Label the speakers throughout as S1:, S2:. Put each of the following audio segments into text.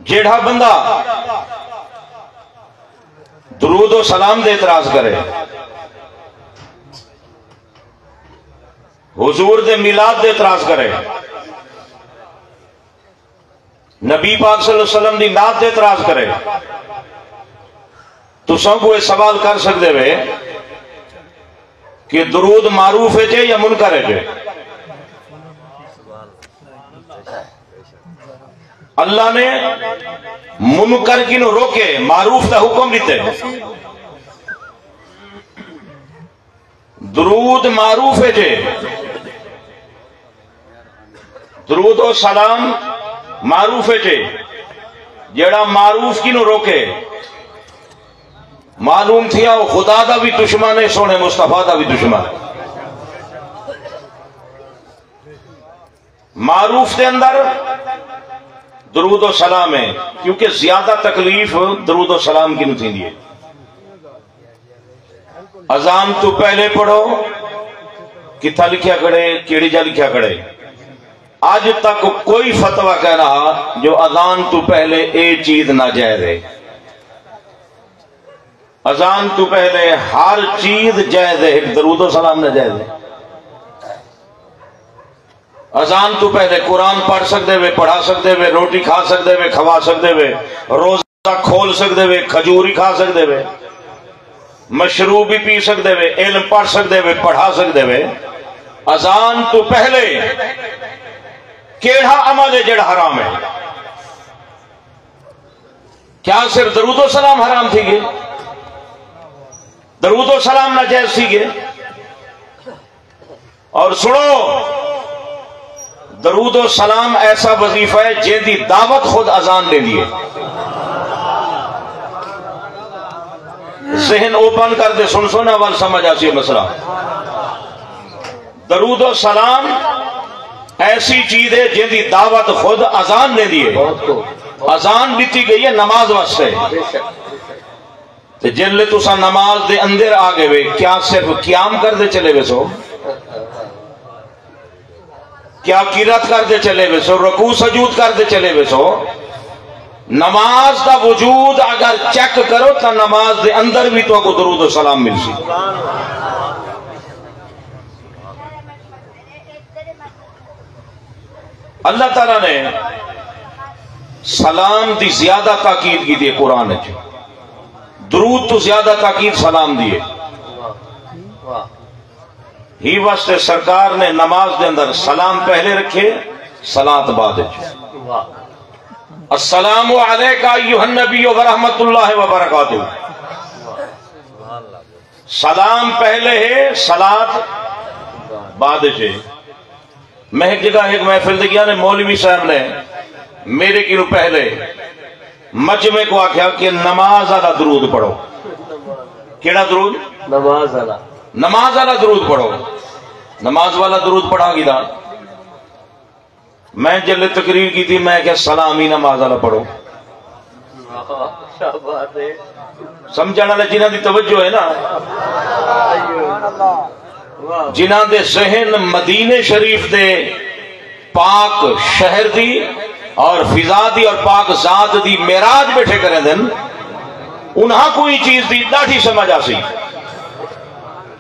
S1: جیڑا بندہ درود و سلام دے اعتراض کرے، حضور دے میلاد دے اعتراض کرے، نبی پاک صلی اللہ علیہ وسلم دی نعت دے اعتراض کرے، تو سب کو یہ سوال کر سکتے ہوئے کہ درود معروف ہے جے یا منکر ہے جے؟ اللہ نے منکر کی نو روکے، معروف دا حکم دیتے۔ درود معروف ہے جے، درود و سلام معروف ہے جے، جیڑا معروف کی نو روکے معلوم تھیا وہ خدا دا بھی دشمن ہے، سونے مصطفیٰ دا بھی دشمن ہے۔ معروف دے اندر درود و سلام ہے، کیونکہ زیادہ تکلیف درود و سلام کی نو تھی دیئے۔ اذان تو پہلے پڑھو، کتھا لکھیا کڑے، کیڑی جا لکھیا کڑے؟ آج تک کوئی فتوہ کہہ رہا جو اذان تو پہلے اے چیز ناجائز ہے۔ اذان تو پہلے ہر چیز جائز ہے، ایک درود و سلام ناجائز ہے۔ اذان تو پہلے قرآن پڑھ سکتے ہوئے، پڑھا سکتے ہوئے، روٹی کھا سکتے ہوئے، کھوا سکتے ہوئے، روزہ کھول سکتے ہوئے، کھجوری کھا سکتے ہوئے، مشروب بھی پی سکتے ہوئے، علم پڑھ سکتے ہوئے، پڑھا سکتے ہوئے، اذان تو پہلے کیڑا عمل ہے جڑا حرام ہے؟ کیا صرف درود و سلام حرام تھی گے؟ درود و سلام ناجائز تھی گے؟ اور سنو، درود و سلام ایسا وظیفہ ہے جن دی دعوت خود اذان دے دیے۔ ذہن اوپن کر دے، سن سونا وال سمجھ آسی مسئلہ۔ درود و سلام ایسی چیز ہے جن دی دعوت خود اذان دے دیے۔ اذان دیتی گئی ہے نماز واسطے، جن لے تسا نماز دے اندر آگے ہوئے، کیا صرف قیام کر دے چلے ہوئے سو؟ کیا قرات کر دے چلے ہوئے سو؟ رکوع سجود کر دے چلے ہوئے سو؟ نماز دا وجود اگر چیک کرو تو نماز دے اندر بھی تو کو درود و سلام مل سی۔ اللہ تعالیٰ نے سلام دی زیادہ تاکید کی دیئے قرآن ہے، درود تو زیادہ تاکید سلام دیئے۔ ہی واسطے سرکار نے نماز دے اندر سلام پہلے رکھے، صلاۃ بعد ہے۔ السلام علیکہ ایھا النبی ورحمۃ اللہ وبرکاتہ۔ سلام پہلے ہے، صلاۃ بعد ہے۔ میں ایک جگہ ایک محفل دے گیا نے، مولوی صاحب نے میرے کی پہلے مجمع کو آکھیا کہ نماز والا درود پڑھو۔ کیڑا درود؟ نماز والا، نماز والا درود پڑھو۔ نماز والا درود پڑھا گی دا، میں جلے تقریر کی تھی، میں کہ سلام ہی نماز والا پڑھو۔ سمجھانا لے جنہاں دی توجہ ہے نا، جنہاں دے ذہن مدینے شریف دے پاک شہر دی اور فضا دی اور پاک ذات دی معراج بیٹھے کریں دن، انہاں کوئی چیز دی ڈاٹھی سمجھ آسی۔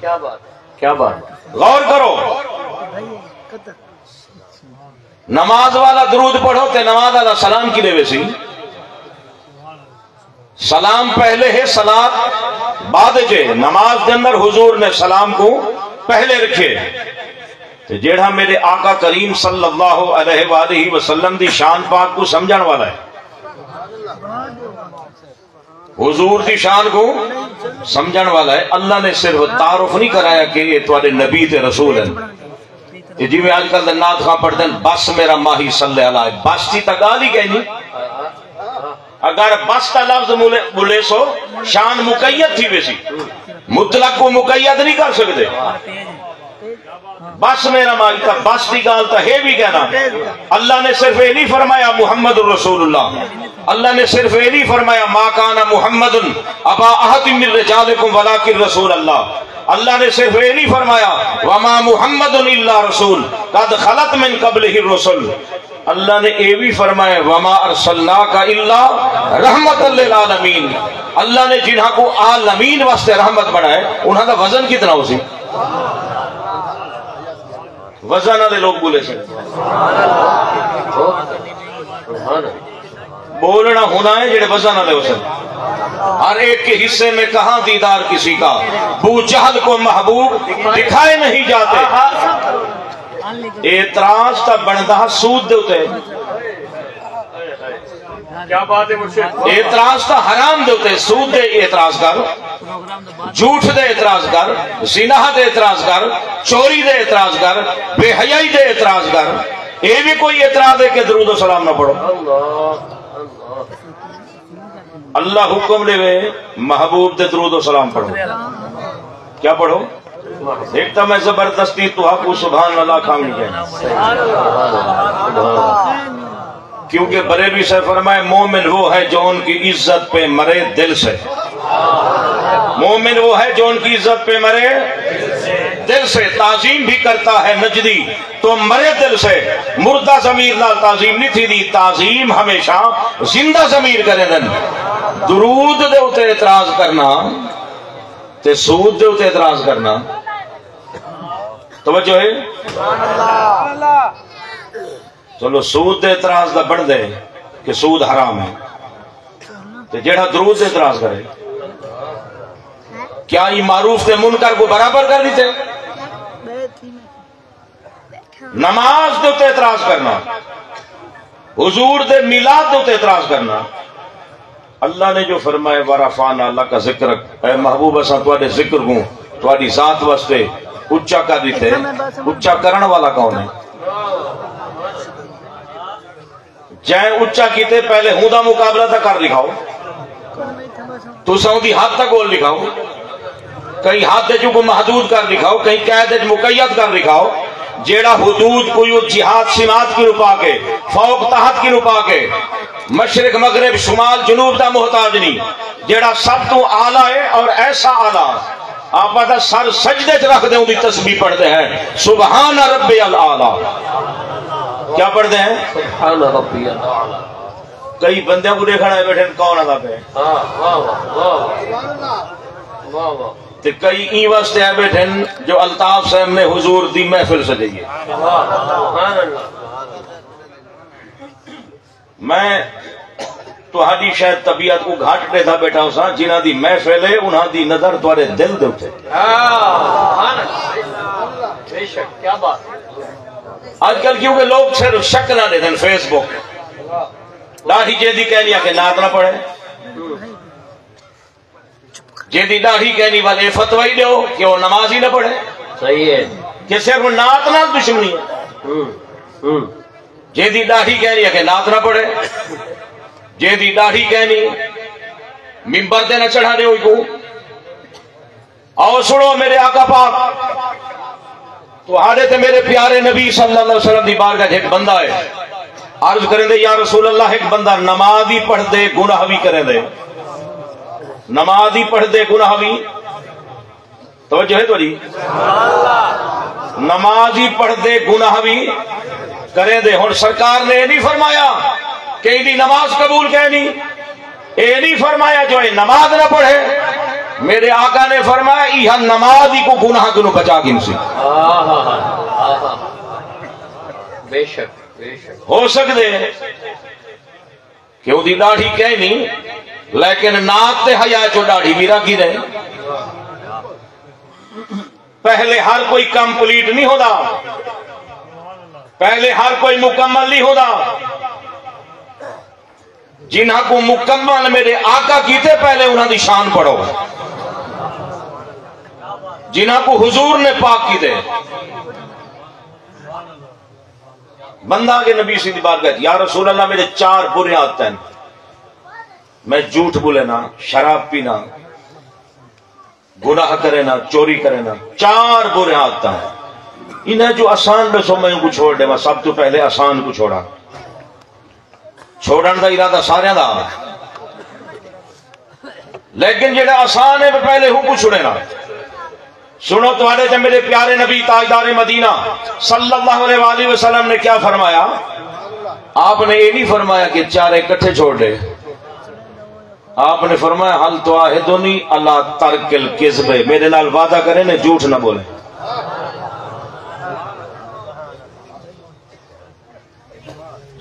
S1: کیا بات، کیا بات، غور کرو۔ نماز والا درود پڑھو تے نماز والا سلام کی لے ویسی۔ سلام پہلے ہے، صلاۃ بعد جے۔ نماز کے اندر حضور نے سلام کو پہلے رکھے، جیڑا میرے آقا کریم صلی اللہ علیہ وآلہ وسلم دی شان پاک کو سمجھان والا ہے، حضور دی شان کو سمجھان والا ہے۔ اللہ نے صرف تعارف نہیں کرایا کہ یہ تمہارے نبی تے رسول ہیں۔ جی میں آج کل نعت خواہ پڑھتے ہیں، بس میرا ماہی صلی اللہ علیہ، بس تھی تا گال ہی کہنی۔ اگر بس تا لفظ بولے سو شان مقید تھی ویسی، مطلق کو مقید نہیں کر سکتے۔ بس میرا ماہی تا، بس دی گال تا ہے بھی کہنا۔ اللہ نے صرف یہ نہیں فرمایا محمد الرسول اللہ، اللہ نے صرف یہ نہیں فرمایا ما کان محمد ابا احد من رجالکم ولکن رسول اللہ، اللہ نے صرف یہ نہیں فرمایا وما محمد الا رسول قد خلت من قبلہ الرسل، اللہ نے یہ بھی فرمایا وما ارسلناک الا رحمت للعالمین، اللہ نے جنہاں کو عالمین واسطے رحمت بنائے انہاں دا وزن کتنا ہو سی؟ وزن والے لوگ بولے سے بولنا ہونا ہے جڑے وزن والے ہو سن. ہر ایک کے حصے میں کہاں دیدار کسی کا، ابو جہل کو محبوب دکھائے نہیں جاتے. اعتراض تا بندا سود دے ہوتے،
S2: کیا بات ہے مرشد،
S1: اعتراض تا حرام دے ہوتے، سود دے اعتراض کر، جھوٹ دے اعتراض کر، زنا دے اعتراض کر، چوری دے اعتراض کر، بے حیائی دے اعتراض کر. یہ بھی کوئی اعتراض ہے کہ درود و سلام نہ پڑھو؟ اللہ حکم دے وے محبوب دے درود و سلام پڑھو. کیا پڑھو؟ دیکھتا میں زبردستی تو آپ کو سبحان اللہ کام نہیں کہنا، کیونکہ بریلوی سے فرمائے مومن وہ ہے جو ان کی عزت پہ مرے دل سے. مومن وہ ہے جو ان کی عزت پہ مرے دل سے. تعظیم بھی کرتا ہے نجدی تو مرے دل سے. مردہ ضمیر نال تعظیم نہیں تھی دی، تعظیم ہمیشہ زندہ ضمیر کرے دن. درود دے اتے اعتراض کرنا تے سود دے اتے اعتراض کرنا، توجہ ہے؟ چلو سود دے اعتراض دا بڑھ دے کہ سود حرام ہے، تے جیڑا درود دے اعتراض کرے کیا یہ معروف تے منکر کو برابر کر دیتے؟ نماز دے اتے اعتراض کرنا، حضور دے میلاد دے اتے اعتراض کرنا. اللہ نے جو فرمائے ورفعنا اللہ کا ذکر، اے محبوب اساں تواڈے ذکر کو تواڈی ذات واسطے اچا کر دیتے. اچا کرن والا کون ہے؟ جائیں اچا کیتے پہلے ہوں دا مقابلہ تک کر لکھاؤ، تو سعودی حد تک گول لکھاؤ، کہیں ہاتھ جو کو محدود کر لکھاؤ، کہیں قید مقید کر لکھاؤ. جیڑا حدود کوئی جہاد سماعت کی روپا کے، فوق تحت کی روپا کے، مشرق مغرب شمال جنوب دا محتاج نہیں، جیڑا سب تو اعلیٰ ہے اور ایسا اعلیٰ آپ پتہ سر سجدے چ رکھ دیں ان کی تسبیح پڑھتے ہیں سبحان ربی الاعلیٰ. کیا پڑھتے ہیں؟
S2: سبحان ربی الاعلیٰ.
S1: کئی بندے کو دیکھنا ہے بیٹھے کون آتا پہ، تو کئی این واسطے ہے بیٹھے جو الطاف صاحب نے حضور دی محفل سجائیے. میں تو ہادی شاید طبیعت کو گھاٹ دے تھا بیٹھا ہوں سا جنہ دی محفل ہے انہاں دی نظر توارے دل دے اٹھے.
S2: بے شک کیا بات.
S1: آج کل کیونکہ لوگ صرف شک نہ دے دیں فیس بک داڑھی جیدی کہنی ہے کہ نعت نہ پڑھے، جیدی داڑھی کہنی والے فتوی دیو کہ وہ نماز ہی نہ پڑھے.
S2: صحیح ہے
S1: کہ صرف نعت نہ دشمنی ہے. جیدی داڑھی کہنی ہے کہ نعت نہ پڑھے، جیدی داڑھی کہنی ممبر دے نہ چڑھا دے ہوئی کو. آؤ سنو میرے آقا پاک تو آدھے تھے میرے پیارے نبی صلی اللہ علیہ وسلم دی بارگاہ ایک بندہ ہے، عرض کریں دے یا رسول اللہ ایک بندہ نماز ہی پڑھ دے گناہ بھی کریں دے، نماز ہی پڑھ دے گناہ بھی. توجہ ہے تو جی، نماز ہی پڑھ دے گناہ بھی کریں دے. ہن سرکار نے یہ نہیں فرمایا کہ دی نماز قبول کہنی، یہ نہیں فرمایا جو ہے نماز نہ پڑھے. میرے آقا نے فرمایا یہ نماز ہی کو گناہ کنو بچا گن سی.
S2: بے شک بے شک
S1: ہو سکتے کہ وہ دی داڑھی کہنی لیکن نات تے حیا چو داڑھی بھی رکھی رہے. پہلے ہر کوئی کمپلیٹ نہیں ہوتا، پہلے ہر کوئی مکمل نہیں ہوتا. جنہاں کو مکمل میرے آقا کیتے پہلے انہاں دی شان پڑھو، جنہاں کو حضور نے پاک کی دے. بندہ کے نبی سے بات کہتی یا رسول اللہ میرے 4 برے عادتیں ہیں، میں جھوٹ بولے نا، شراب پینا، گناہ کرے نا، چوری کرے نا. 4 برے عادتیں ہیں. انہیں جو آسان میں سو میں ان کو چھوڑ دے، میں سب تو پہلے آسان کو چھوڑا. چھوڑن دا ارادہ سارے دا، لیکن جڑا آسان ہے میں پہلے ہوں کو چھوڑے نا. سنو تو آنے تھے میرے پیارے نبی تاجدار مدینہ صلی اللہ علیہ وآلہ وسلم نے کیا فرمایا؟ آپ نے یہ نہیں فرمایا کہ چارے کٹھے چھوڑ دے، آپ نے فرمایا حل تواہدنی اللہ ترک الکذب، میرے نال وعدہ کریں نے جھوٹ نہ بولیں۔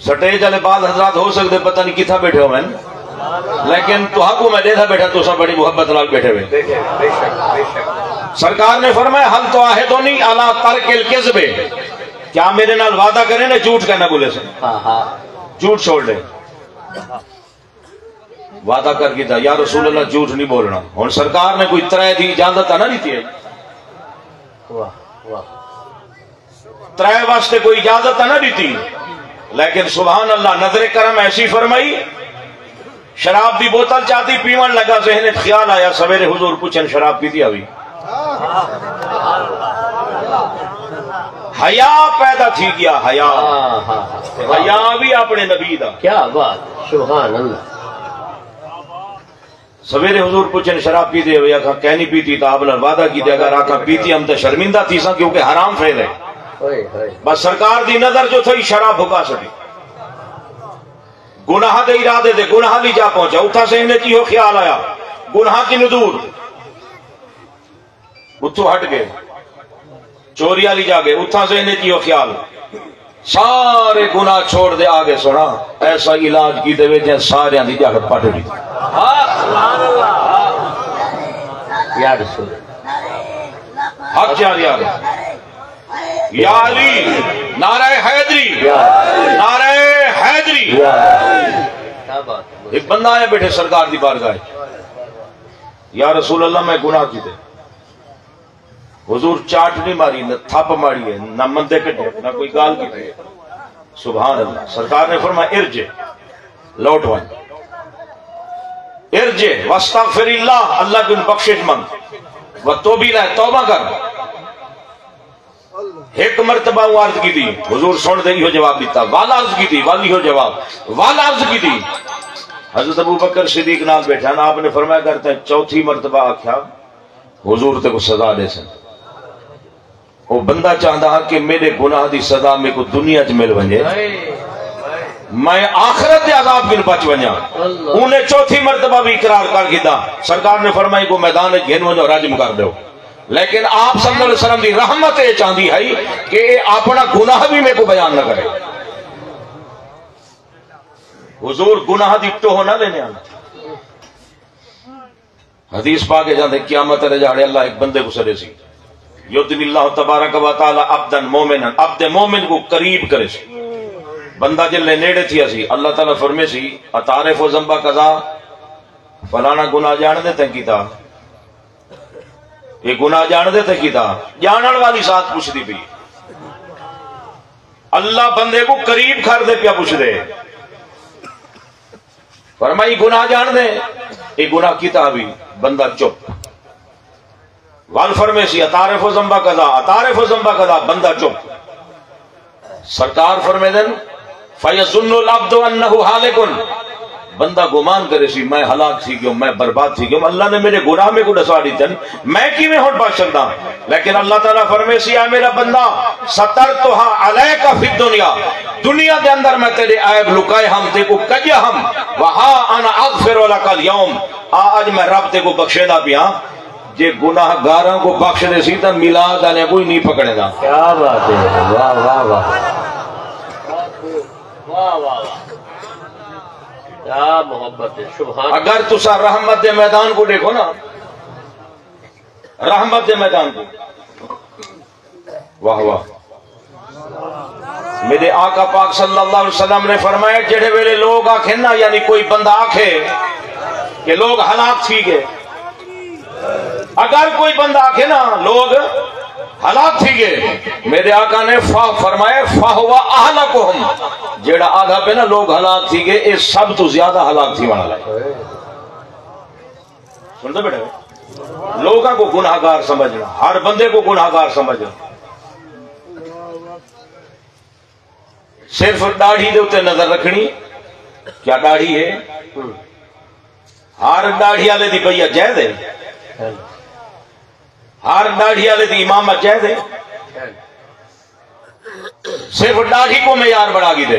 S1: سٹیج والے بعض حضرات ہو سکتے پتہ نہیں کتھا بیٹھے ہو میں، لیکن تو کو میں دیکھا بیٹھا تو سب بڑی محبت نال بیٹھے ہوئے۔ سرکار نے فرمایا حل تواہدنی اللہ ترک الکذب، کیا میرے نال وعدہ کریں نے جھوٹ کہنا بولے سے، جھوٹ چھوڑ دے۔ وعدہ کر کے یا رسول اللہ جھوٹ نہیں بولنا، اور سرکار نے کوئی ترائے دی اجازت نہ دیتی ہے، ترائے واسطے کوئی اجازت نہ دیتی، لیکن سبحان اللہ نظر کرم ایسی فرمائی، شراب دی بوتل چاہتی پیون لگا، ذہن خیال آیا سویرے حضور پوچھن شراب پیتی ہوئی، حیا پیدا تھی گیا، حیا حیا بھی اپنے نبی دا،
S2: کیا بات، سبحان اللہ۔
S1: سویرے حضور پوچھن شراب پیتے ہوئے آکھا کہ نہیں پیتی، تو آپ نے وعدہ کی دے اگر آکھا پیتی ہم تو شرمندہ تھی سا کیونکہ حرام فعل ہے، بس سرکار دی نظر جو تھی شراب بھکا سکی، گناہ دے ارادے دے گناہ لی جا پہنچا، اتھا سے انہیں کی ہو خیال آیا گناہ کی ندور، اتھو ہٹ گئے، چوری لی جا گئے، اتھا سے انہیں کی ہو خیال، سارے گناہ چھوڑ دے آگے سنا، ایسا علاج کی دے وے جائیں سارے آندھی جاکر پاٹھ دی،
S2: یا رسول
S1: حق جاری آگے، یا علی نعرہ حیدری، نعرہ حیدری۔
S2: کیا بات،
S1: ایک بندہ آیا بیٹھے سرکار دی بارگاہ، یا رسول اللہ میں گناہ کی دے، حضور چاٹ نہیں ماری، نہ تھپ ماری ہے، نہ مندے کٹے، نہ کوئی گال کی دے، سبحان اللہ۔ سرکار نے فرمایا ارجع، لوٹ ون، ارجع واستغفر اللہ، اللہ کی بخشش مانگ، وتوبی لائے توبہ کر۔ ایک مرتبہ وہ عرض کی تھی، حضور سن دے ہو جواب دیتا، والا عرض کی تھی، والی ہو جواب، والا عرض کی تھی، حضرت ابو بکر صدیق نال بیٹھا نا، آپ نے فرمایا کرتے ہیں چوتھی مرتبہ آکھیا حضور تے کو سزا دے سن، وہ بندہ چاہتا کہ میرے گناہ دی سزا میں کو دنیا چ مل ونجے، میں آخرت دے عذاب بن بچ ونجا، انہیں چوتھی مرتبہ بھی اقرار کر گیا، سرکار نے فرمائی کو میدان گھن ونجو راجم کر دو، لیکن آپ صلی اللہ علیہ وسلم دی رحمت یہ چاہتی ہے کہ اپنا گناہ بھی میں کو بیان نہ کرے، حضور گناہ دی ٹوہ نہ لینے آنا۔ حدیث پاکے جاندے قیامت رجاڑے اللہ ایک بندے کو سرے سی، یدن اللہ تبارک و تعالی عبدن مومنن، عبد مومن کو قریب کرے سی، بندہ جلے نیڑے تھی اسی، اللہ تعالیٰ فرمے سی اتعرف و ذنبہ قضا، فلانا گناہ جان دیتے ہیں کیتا، یہ گناہ جان دیتے کیتا، جانن والی ساتھ پوچھ دی بھی، اللہ بندے کو قریب کر دے پیا پوچھ دے، فرمائی گناہ جان دے، یہ گناہ کیتا بھی، بندہ چپ، وال فرمے سی اتعرف و ذنبہ قضا، اتعرف و ذنبہ قضا، بندہ چپ، سرکار فرمے دن فَيَظُنُّ الْعَبْدُ أَنَّهُ حَالِكٌ، بندہ گمان کرے سی میں ہلاک تھی گیا، میں برباد تھی گیا، اللہ نے میرے گناہ میں کو ڈسا دی تن، میں کی میں ہون پاس سکتا، لیکن اللہ تعالیٰ فرمے سی اے میرا بندہ سَتَرْتُهَا عَلَيْكَ فِي الدُّنْيَا، دنیا دے اندر میں تیرے عیب لکائے ہم تے کو کجیا ہم، وَهَا أَنَا أَغْفِرُ لَكَ الْيَوْمِ، آج میں رب تے کو بخشے دا پیا، جے گناہ گاراں کو بخش دے سی تا میلاد آنے کوئی نہیں پکڑے دا۔
S2: کیا بات ہے، واہ واہ واہ واہ واہ، کیا محبت ہے، سبحان۔
S1: اگر تسا رحمت دے میدان کو دیکھو نا، رحمت دے میدان کو، واہ واہ، میرے آقا پاک صلی اللہ علیہ وسلم نے فرمایا جڑے ویلے لوگ آکھیں نا، یعنی کوئی بندہ آکھے کہ لوگ ہلاک تھی گئے، اگر کوئی بندہ آکھے نا لوگ ہلاک تھی گئے، میرے آقا نے فرمایا فَهُوَ أَهْلَكُهُمْ، جیڑا آدھا پہ نا لوگ ہلاک تھی گئے، اس سب تو زیادہ ہلاک تھی وانا لائے، سنتے بیٹھے، لوگاں کو گناہگار سمجھنا، ہر بندے کو گناہگار سمجھنا، صرف داڑھی دے اتے نظر رکھنی، کیا داڑھی ہے، ہر داڑھی والے دی پیا جائز ہے، ہر داڑھی والے دی امامت جائز ہے، صرف داڑھی کو معیار بڑھا گی دے،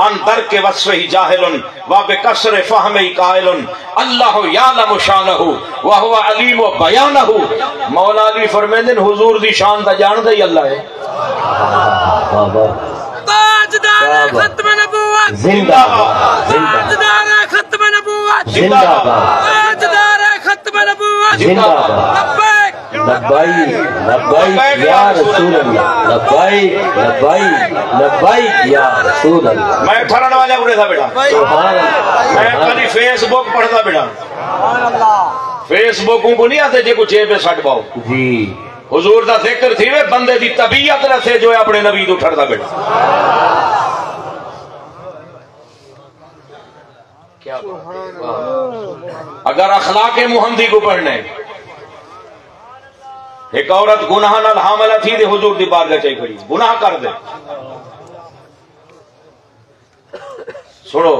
S1: ان درک وصفہ جاہل و بکسر فہم قائل اللہ یعلم شانہ وہو علیم بیانہ. مولا علی فرمیندن حضور دی شان دا جاندا ہی اللہ ہے.
S3: تاجدار ختم نبوت
S2: زندہ باد
S3: تاجدار ختم نبوت
S2: زندہ باد
S3: تاجدار ختم نبوت
S2: زندہ باد.
S3: لبیک
S2: لبیک یا رسول اللہ لبیک لبیک لبیک یا رسول اللہ.
S1: میں ٹھرن والا اڑے تھا بیٹا.
S2: سبحان اللہ
S1: میں کبھی فیس بک پڑھتا بیٹا. فیس بکوں کو نہیں آتے جے کو جیب میں سٹ پاؤ.
S2: جی
S1: حضور دا ذکر تھی وے بندے دی طبیعت رسے جو اپنے نبی تو ٹھڑتا بیٹا. اگر اخلاق محمدی کو پڑھنے ایک عورت گناہ نال حاملہ تھی دے حضور دی بارگاہ چاہی کھڑی گناہ کر دے. سنو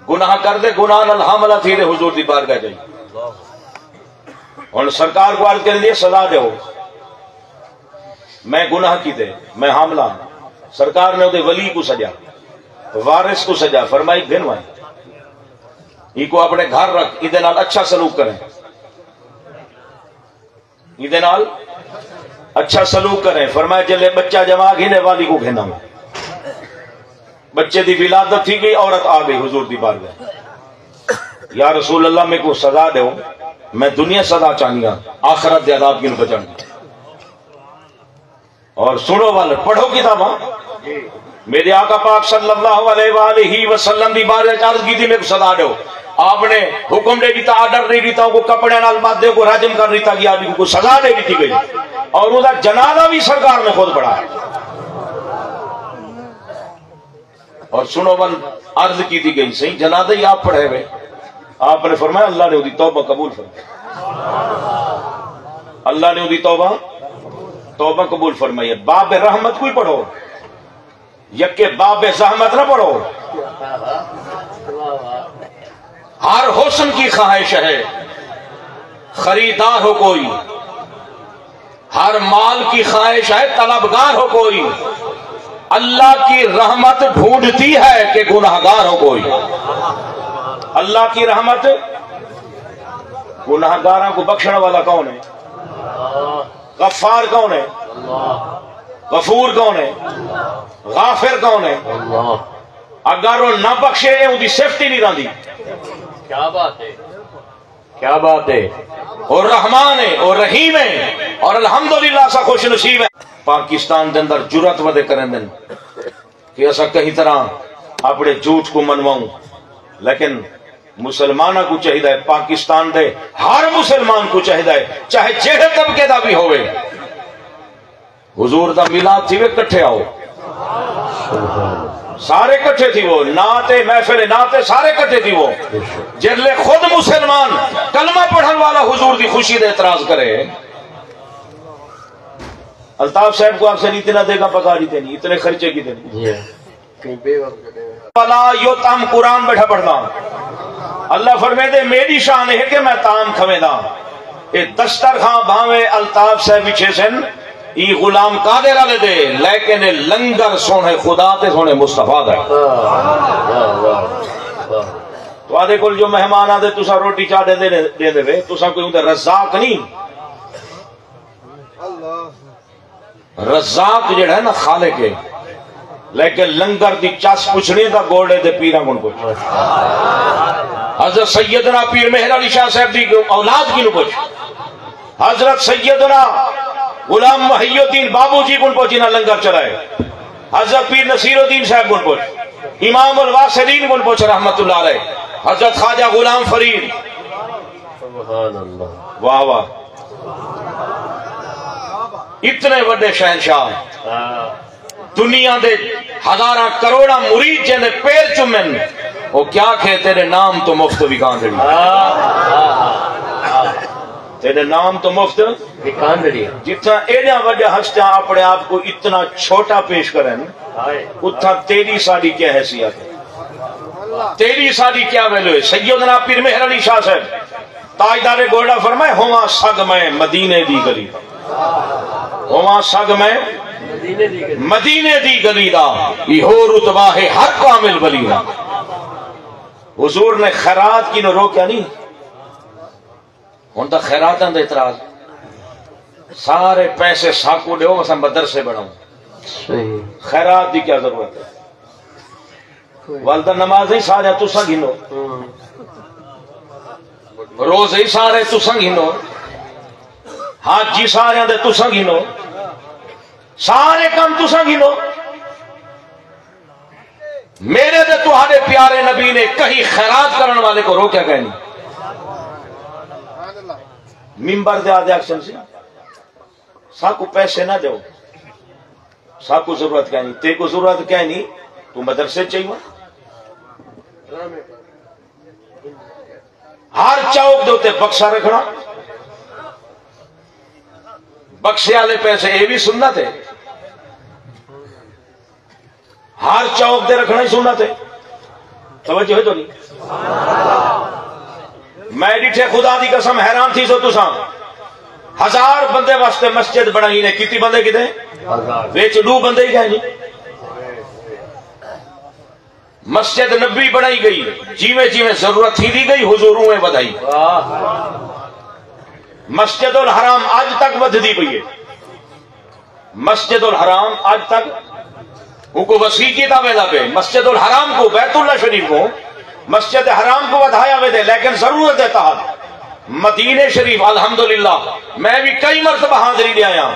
S1: گناہ کر دے گناہ نال حاملہ تھی دے حضور دی بارگاہ چاہی. اور سرکار کو عرض کرنے سزا دے ہو میں گناہ کی دے میں حاملہ ہوں. سرکار نے دے ولی کو سجا وارث کو سجا فرمائی گن وائی یہ کو اپنے گھر رکھ ادھے نال اچھا سلوک کریں ادھے نال اچھا سلوک کریں. فرمایا جلے بچہ جمع گھنے والی کو گھنا میں. بچے دی ولادت تھی گئی عورت آ گئی حضور دی بارگاہ. یا رسول اللہ میں کو سزا دے ہو میں دنیا سزا چاہنی ہوں آخرت دے عذاب کی بچن. اور سنو والے پڑھو کتاباں میرے آقا پاک صلی اللہ علیہ وآلہ وسلم دی بارگاہ عرض کی تھی میں کو سزا دے ہو. آپ نے حکم دے دیتا آرڈر دے دیتا کو کپڑے نال مادے کو راجم کر دیتا گیا کو سزا دے دیتی گئی اور وہ جنازہ بھی سرکار نے خود پڑھا. اور سنو بند عرض کی تھی گئی صحیح جنازہ ہی آپ پڑھے ہوئے. آپ نے فرمایا اللہ نے دی توبہ قبول فرمائی. اللہ نے دی توبہ قبول فرمائی. باب رحمت کوئی پڑھو یکے باب زحمت نہ پڑھو. ہر حسن کی خواہش ہے خریدار ہو کوئی ہر مال کی خواہش ہے طلبگار ہو کوئی اللہ کی رحمت ڈھونڈتی ہے کہ گناہگار ہو کوئی. اللہ کی رحمت گناہگاراں کو بخشنے والا کون ہے؟ غفار کون ہے؟ غفور کون ہے؟ غافر کون ہے؟ اگر وہ نہ بخشے ان کی سیفٹی نہیں رہی.
S2: کیا بات ہے کیا بات ہے.
S1: اور رحمان ہے اور رحیم ہے اور الحمدللہ سا خوش نصیب ہے. پاکستان دے اندر جرات ودے کریں دن کہ ایسا کہیں طرح اپنے جھوٹ کو منواؤں لیکن مسلمانہ کو چاہیے پاکستان دے ہر مسلمان کو چاہیے چاہے جہے طبقے دا بھی ہوئے حضور دا میلاد تھی وہ کٹھے آؤ سارے کٹھے تھی وہ ناتے محفل ناتے سارے کٹھے تھی وہ جلے خود مسلمان کلمہ پڑھن والا حضور دی خوشی دے اعتراض کرے. الطاف صاحب کو آپ سے اتنا دے گا پکا دیتے نہیں اتنے خرچے کی دیں والا یو تام قرآن بیٹھا پڑھنا. اللہ فرمے دے میری شان ہے کہ میں تام کھوے دا اے دسترخواں بھاوے الطاف صاحب پیچھے سن ای غلام قادر والے دے لیکن لنگر سونے خدا تے سونے مصطفیٰ دا. تو آدھے کل جو مہمان آدھے تسا روٹی چاہ دے دے تسا کوئی اندر رزاق نہیں. رزاق جڑا ہے نا خالق ہے لیکن لنگر دی چاس پوچھنی دا گوڑے دے پیرا کن پوچھ. حضرت سیدنا پیر مہر علی شاہ صاحب دی اولاد کی نو پوچھ. حضرت سیدنا غلام محی الدین بابو جی کن پوچھی نہ لنگر چلائے. حضرت پیر نصیر الدین صاحب کن پوچھ. امام الواسدین کن پوچھ رحمت اللہ علیہ. حضرت خواجہ غلام فرید
S2: سبحان اللہ
S1: واہ واہ اتنے بڑے شہنشاہ دنیا دے ہزاراں کروڑا مرید جن پیر چومن وہ کیا کہے تیرے نام تو مفت وکاندڑی تیرے نام تو مفت
S2: وکاندڑی.
S1: جتنا ایڈا وڈا ہستیاں اپنے آپ کو اتنا چھوٹا پیش کریں اتنا تیری ساری کیا حیثیت ہے تیری ساری کیا ویلو ہے. سیدنا پیر مہر علی شاہ صاحب تاجدار گوڑا فرمائے ہواں سگ میں مدینے دی گلی ہواں سگ میں مدینے دی گلی دا یہ رتبہ ہے ہر کامل ولی دا۔ حضور نے خیرات کی نو روکیا نہیں، ہن تا خیراتاں دے اعتراض، سارے پیسے ساکو دیو مثلا مدرسے بناؤں، خیرات دی کیا ضرورت ہے؟ والدہ نماز ہی سارے تساں گھنو، روز ہی سارے تساں گھنو، حج جی سارے دے تساں گھنو، سارے کام تساں گھنو، میرے دے تہاڈے پیارے نبی نے کہیں خیرات کرنے والے کو روکیا کہ نہیں؟ ممبر دے آدھے ایکشن سے ساکو پیسے نہ دو، ساکو ضرورت کیا نہیں، تے کو ضرورت کیا نہیں، تو مدرسے چاہیے، ہر چوک دوتے بکسا رکھنا، بکسے والے پیسے یہ بھی سننا تھے، ہر چوک دے رکھنا ہی سننا تھے، توجہ ہے تو نہیں؟ میں ڈٹھے خدا دی قسم حیران تھی سو تساں 1000 بندے واسطے مسجد بنائی نے، کتنی بندے کتے ویچ 2 بندے ہی گئے نہیں، مسجد نبی بنائی گئی، جیویں جیویں ضرورت تھی دی گئی حضوروں میں بدائی، مسجد الحرام آج تک ودھی پئی ہے، مسجد الحرام آج تک ان کو وسیع کیتا ویلا پہ، مسجد الحرام کو بیت اللہ شریف کو مسجد حرام کو ودھایا وے دے، لیکن ضرورت ہے تحت مدینے شریف الحمدللہ میں بھی کئی مرتبہ حاضری دے آیا،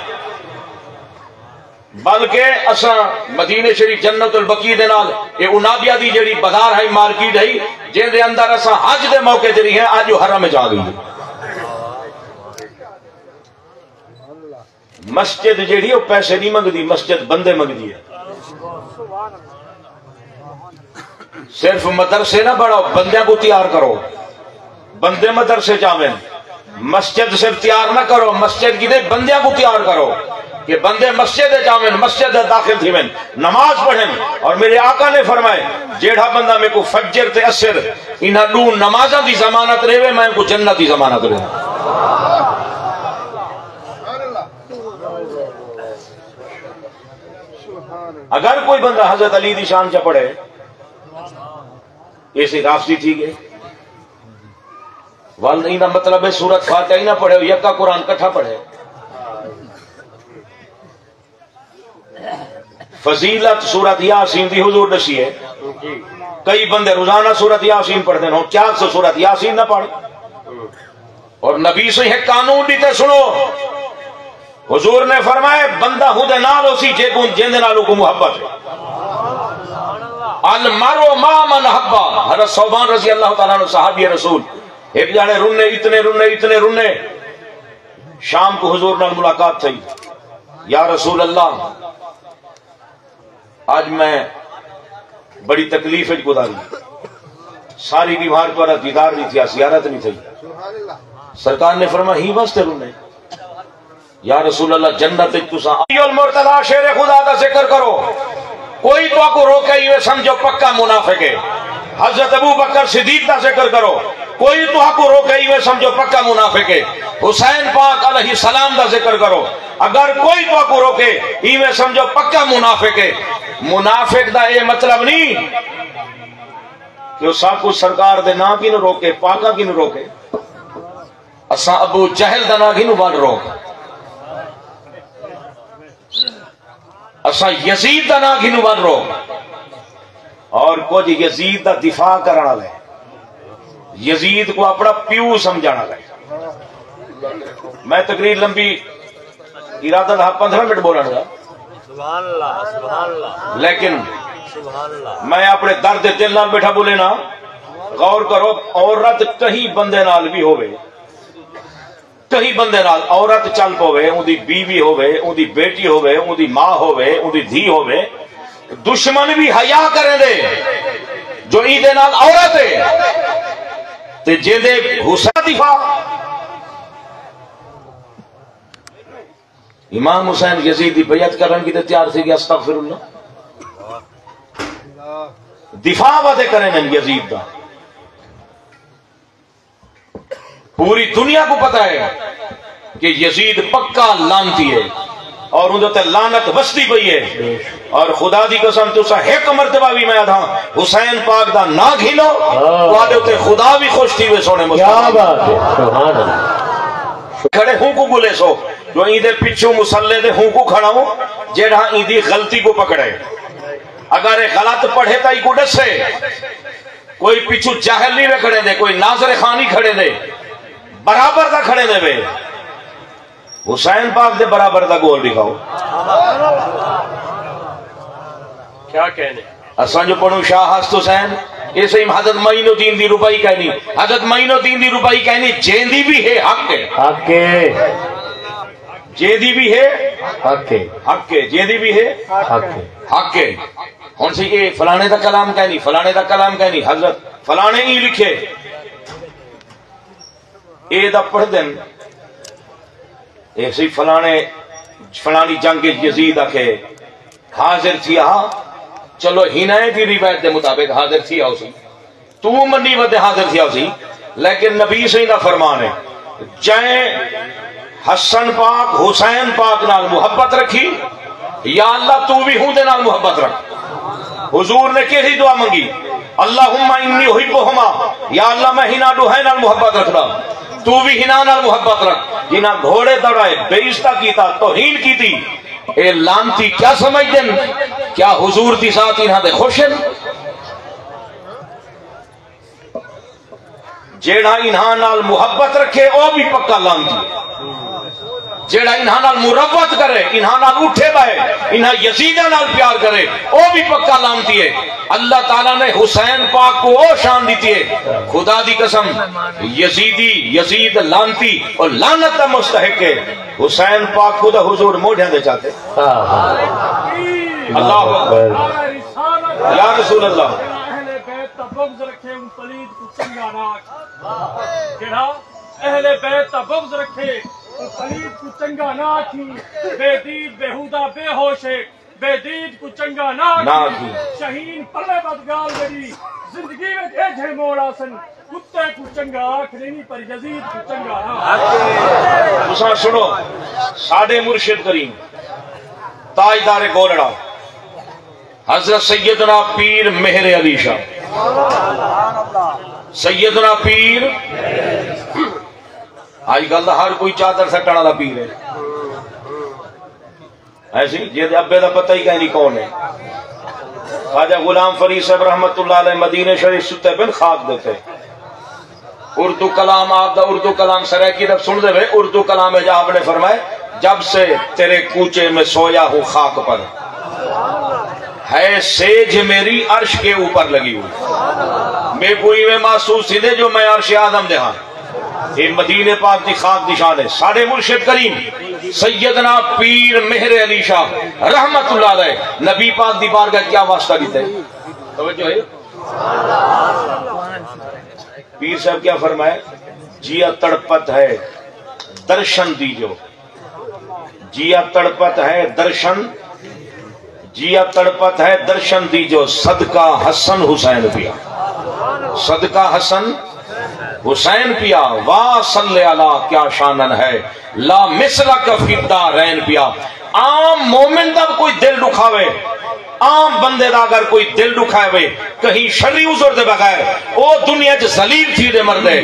S1: بلکہ اساں مدینے شریف جنت البقیع دے نال اے انابیہ دی جڑی بازار ہے مارکیٹ ہے جن دے اندر اساں حج دے موقع جڑی ہے اج حرم میں جا گئی، مسجد جڑی وہ پیسے نہیں منگدی، مسجد بندے منگدی ہے، صرف مدرسے نہ بڑھاؤ، بندیاں کو تیار کرو، بندے مدرسے جاویں، مسجد صرف تیار نہ کرو، مسجد کی دے بندیاں کو تیار کرو کہ بندے مسجد جاویں، مسجد داخل تھیویں، نماز پڑھیں، اور میرے آقا نے فرمائے جیڑا بندہ میں کو فجر تے عصر انہاں 2 نمازاں دی ضمانت رہے میں کو جنت دی ضمانت رہے۔ اگر کوئی بندہ حضرت علی دی شان چا پڑھے ایسے رافضی تھی گئے، والدہ مطلب ہے سورت فاتحہ ہی نہ پڑھے، یکا قرآن کٹھا پڑھے، فضیلت سورت یاسین دی حضور دسی ہے، کئی بندے روزانہ سورت یاسین پڑھتے ہیں، کیا سے سورت یاسین نہ پڑھ، اور نبی سے ہے قانون دیتے سنو، حضور نے فرمائے بندہ خود نال اسی جے کو جن نالوں کو محبت ہے، المرء ما من حبا، حضرت صوبان رضی اللہ تعالیٰ عنہ صحابی رسول ایک جانے رنے اتنے رنے، شام کو حضور نال ملاقات تھی، یا رسول اللہ آج میں بڑی تکلیف گزاری، ساری بیمار پر دیدار نہیں تھی، زیارت نہیں تھی، سرکار نے فرمایا ہی واسطے رنے، یا رسول اللہ جنت تساں المرتضی شیر خدا کا ذکر کرو، کوئی تو کو روکے یہ سمجھو پکا منافق ہے، حضرت ابو بکر صدیق کا ذکر کرو، کوئی تو کو روکے یہ سمجھو پکا منافق ہے، حسین پاک علیہ السلام کا ذکر کرو، اگر کوئی تو کو روکے یہ سمجھو پکا منافق ہے۔ منافق دا یہ مطلب نہیں کہ وہ ساکو سرکار دے نا کی نو روکے، پاکا کی نو روکے، اساں ابو جہل دا نا کی نو بن روک، اساں یزید دا نا گھنو بن رو، اور کچھ یزید دا دفاع کرنا لے، یزید کو اپنا پیو سمجھانا لے۔ میں تقریر لمبی ارادہ تھا 15 منٹ بولنے گا، لیکن میں اپنے درد دل نال بیٹھا بولے نا، غور کرو، عورت کہیں بندے نال بھی ہوئے، کہیں بندے نال عورت چل پوے، ان دی بیوی ہوئے، ان دی بیٹی ہوئے، ان دی ماں ہوئے، ان دی دھی ہوئے، دشمن بھی حیا کریں دے جو ایدے نال عورت ہے تے جے دے حسین دفاع۔ امام حسین یزید دی بیعت کرن کی تے تیار تھی کہ استغفر اللہ، دفاع وعدے کریں یزید دا، پوری دنیا کو پتا ہے کہ یزید پکا لانتی ہے، اور اندر تے لعنت وستی پئی ہے اور خدا دی قسم تسا ایک مرتبہ بھی میں آدھا حسین پاک دا نہ گھینو تواڈے تے خدا بھی خوش تھی وے سونے مصطفی
S2: کیا بات ہے سبحان اللہ
S1: کھڑے ہوں کو بولے سو جو ایندے پچھو مسلے دے ہوں کو کھڑا ہوں جیڑا ایندی غلطی کو پکڑے اگر غلط پڑھے تا ہی کو ڈسے کوئی پچھو جاہل نہیں کھڑے دے کوئی ناظر خانی کھڑے دے برابر دا کھڑے دے بے حسین پاک دے برابر دا گول دکھاؤ
S2: کیا کہنے
S1: اساں جو پڑھوں شاہ ہست حسین اسے حضرت معین الدین دی ربائی کہنی حضرت معین الدین دی ربائی کہنی جیندی بھی ہے حق ہے
S2: حق ہے
S1: جیندی بھی ہے
S2: حق ہے
S1: حق ہے جیندی بھی ہے
S2: حق ہے
S1: حق ہے ہن سی کہ فلانے دا کلام کہنی فلانے دا کلام کہنی حضرت فلانے ہی لکھے اے دا پڑھ دن ایسی فلانی جنگ یزید آکھے حاضر تھی چلو ہنائے دی روایت دے مطابق حاضر تھی آؤ سی تو منی ودے حاضر تھی آؤ سی لیکن نبی سے نہ فرمان ہے جائیں حسن پاک حسین پاک نال محبت رکھی یا اللہ تو بھی ہوں دے نال محبت رکھ حضور نے کیسی دعا منگی اللہم انی احبہما یا اللہ میں ہنا دوہے نال محبت رکھنا تو بھی ہنا نال محبت رکھ جنہاں گھوڑے دوڑائے بے عزت کیتا توہین کی تھی اے لانتی کیا سمجھ دن کیا حضور دی ذات انہاں دے خوشن جیڑا انہاں نال محبت رکھے او بھی پکا لانتی جیڑا انہاں نال مروت کرے انہاں نال اٹھے بائے انہاں یزیدہ نال پیار کرے او بھی پکا لانتی ہے اللہ تعالیٰ نے حسین پاک کو او شان دیتی ہے خدا دی قسم یزید لانتی اور لعنت دا مستحق ہے حسین پاک خدا حضور موڑھیں دے چاہتے اللہ اکبر یا رسول اللہ
S3: اہل بیت تا بغض رکھے ان پلید کو چنگا ناک جڑا اہل بیت تا بغض رکھے ان پلید کو چنگا ناکی بے دید بےہودہ بے ہوشے بے دید کو چنگا ناکی شہین پلے بدگال گری زندگی میں ایجھے موڑا سن کتے کو چنگا آنکھ نہیں پر یزید کو چنگا ناک
S1: تساں سنو ساڑھے مرشد کریم تاجدار گولڑا حضرت سیدنا پیر مہر علی شاہ سیدنا پیر آج کل ہر کوئی چادر سٹن والا پیر ہے ایسی جی ابے دا پتہ ہی کہیں کون ہے خواجہ غلام فرید صاحب رحمت اللہ علیہ مدینہ شریف ستے بن خاک دیتے اردو کلام آپ دا اردو کلام سرے کی طرف سن دے ہوئے اردو کلام ہے جہاں آپ نے فرمائے جب سے تیرے کوچے میں سویا ہوں خاک پر ہے سیج میری عرش کے اوپر لگی ہوئی میں کوئی میں محسوس ہی دے جو میں عرش آدم دے ہاں یہ مدینہ پاک دی خاک نشان ہے ساڑھے مرشد کریم سیدنا پیر مہر علی شاہ رحمت اللہ علیہ نبی پاک دی بارگاہ کیا واسطہ دیتے ہیں توجہ ہے پیر صاحب کیا فرمائے جیا تڑپت ہے درشن دیجو جیا تڑپت ہے درشن جیا تڑپت ہے درشن دیجو صدقہ حسن حسین پیا صدقہ حسن حسین پیا واہ صلی اللہ کیا شانن ہے لا مثل کا فیدہ رین پیا عام مومن دا کوئی دل دکھاوے عام بندے دا اگر کوئی دل دکھاوے کہیں شرعی عذر دے بغیر او دنیا چ ذلیل تھی دے مردے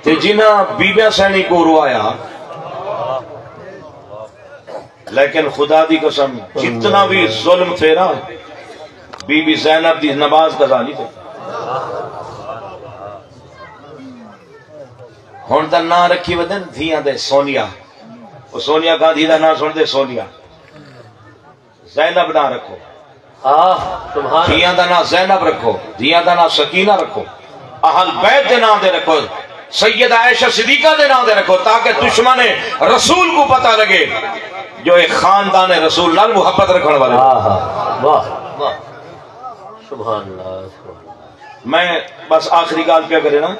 S1: تے جنہ بیبیاں سینی کو روایا لیکن خدا دی قسم جتنا بھی ظلم تھے نا بی بی زینب دی نماز قضا نہیں تھے ہون دا نا رکھی ودن دھیاں دے سونیا وہ سونیا گاندھی دا نا سن دے سونیا زینب نا رکھو دھیاں دا نا زینب رکھو دھیاں دا نا سکینہ رکھو اہل بیت دے نا دے رکھو سیدہ عائشہ صدیقہ دے نا دے رکھو تاکہ دشمن رسول کو پتہ لگے جو ایک خاندان رسول نال محبت رکھنے والے
S2: واہ سبحان اللہ
S1: میں بس آخری گال پہ کرے نا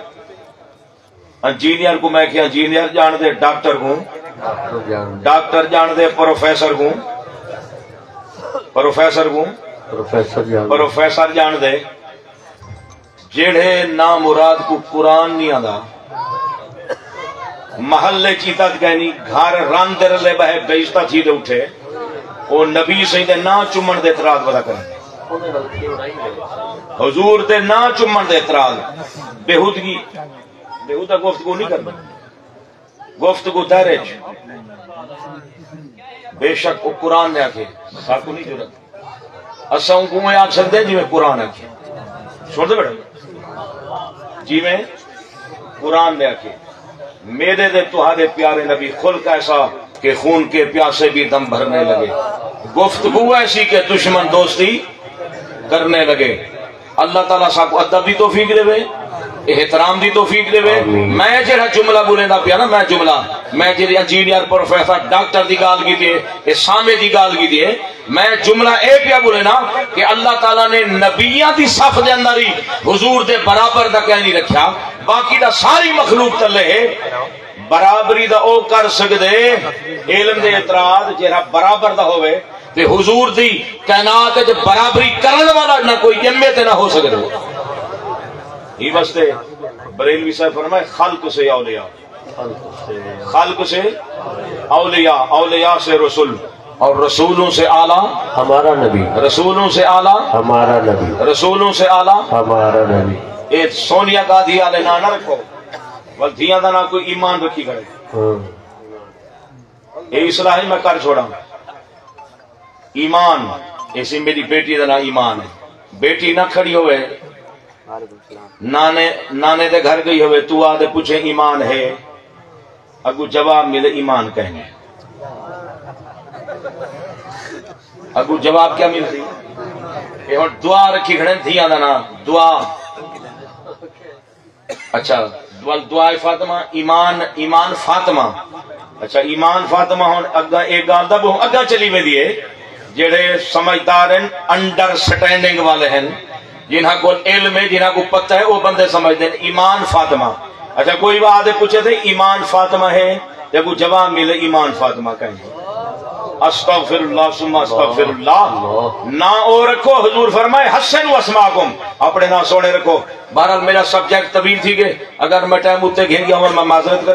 S1: انجینئر کو میں کیا انجینئر جان دے ڈاکٹر ہوں ڈاکٹر جان دے پروفیسر ہوں پروفیسر جان دے جیڑے نام مراد کو قرآن نہیں آدھا محلے چیتا کہنی گھر رن دے رلے بہے بیشتہ تھی دے اٹھے او نبی سہی دے نا چمن دے اعتراض بدا کریں حضور دے نا چمن دے اعتراض بےہودگی بےہودہ گفتگو نہیں کرنا گفتگو دہرج بے شک وہ قرآن نے آکھے ساکو نہیں جرت اساں کو میں آکھ سکتے جی میں قرآن آکھے چھوڑ دے بیٹا جی میں قرآن نے آکھے میرے دے تہارے پیارے نبی خلق ایسا کہ خون کے پیاسے بھی دم بھرنے لگے گفتگو ایسی کہ دشمن دوستی کرنے لگے اللہ تعالیٰ سا کو ادب دی توفیق دے وے احترام دی توفیق دے وے میں جڑا جملہ بولیں دا پیا نا میں جملہ میں جڑی انجینئر پروفیسر ڈاکٹر دی گال کی دیئے سامے دی گال کی دیئے میں جملہ اے پیا بولے نا کہ اللہ تعالیٰ نے نبیان دی صف دے اندر ہی حضور دے برابر دا کہہ نہیں رکھا باقی دا ساری مخلوق تلے برابری دا او کر سکدے علم دے اعتراض جڑا برابر دا ہوئے تے حضور دی کائنات جو برابری کرنے والا نہ کوئی جمعے تے نہ ہو سکدے ہی واسطے بریلوی صاحب فرمائے خلق سے اولیاء خلق سے اولیاء اولیاء سے رسول اور رسولوں سے اعلیٰ
S2: ہمارا نبی
S1: رسولوں سے اعلیٰ ہمارا
S2: نبی
S1: رسولوں سے اعلیٰ
S2: ہمارا نبی
S1: اے سونیا گاندھی والے نہ رکھو ولدیاں دا نہ کوئی ایمان رکھی کرے اے اصلاحی میں کر چھوڑا ایمان ایسی میری بیٹی دا نہ ایمان ہے بیٹی نہ کھڑی ہوئے نانے دے گھر گئی ہوئے تو آدھے پوچھے ایمان ہے اگو جواب ملے ایمان کہنے اگو جواب کیا ملتی یہ اور دعا رکھی کھڑے دھیاں دا نا دعا اچھا دعا فاطمہ ایمان فاطمہ اچھا ایمان فاطمہ ہون اگا ایک گال دا بہوں اگا چلی میں دیئے جڑے سمجھدار ہیں انڈرسٹینڈنگ والے ہیں جنہاں کو علم ہے جنہاں کو پتہ ہے وہ بندے سمجھتے ہیں ایمان فاطمہ اچھا کوئی بات پوچھے تھے ایمان فاطمہ ہے جب وہ جواب ملے ایمان فاطمہ کہیں استغفر اللہ ثم استغفر اللہ نہ او رکھو حضور فرمائے حسن اسماکم اپنے نہ سونے رکھو بہرحال میرا سبجیکٹ طویل تھی کہ اگر میں ٹائم اتے گھن گیا ہوں میں معذرت کریں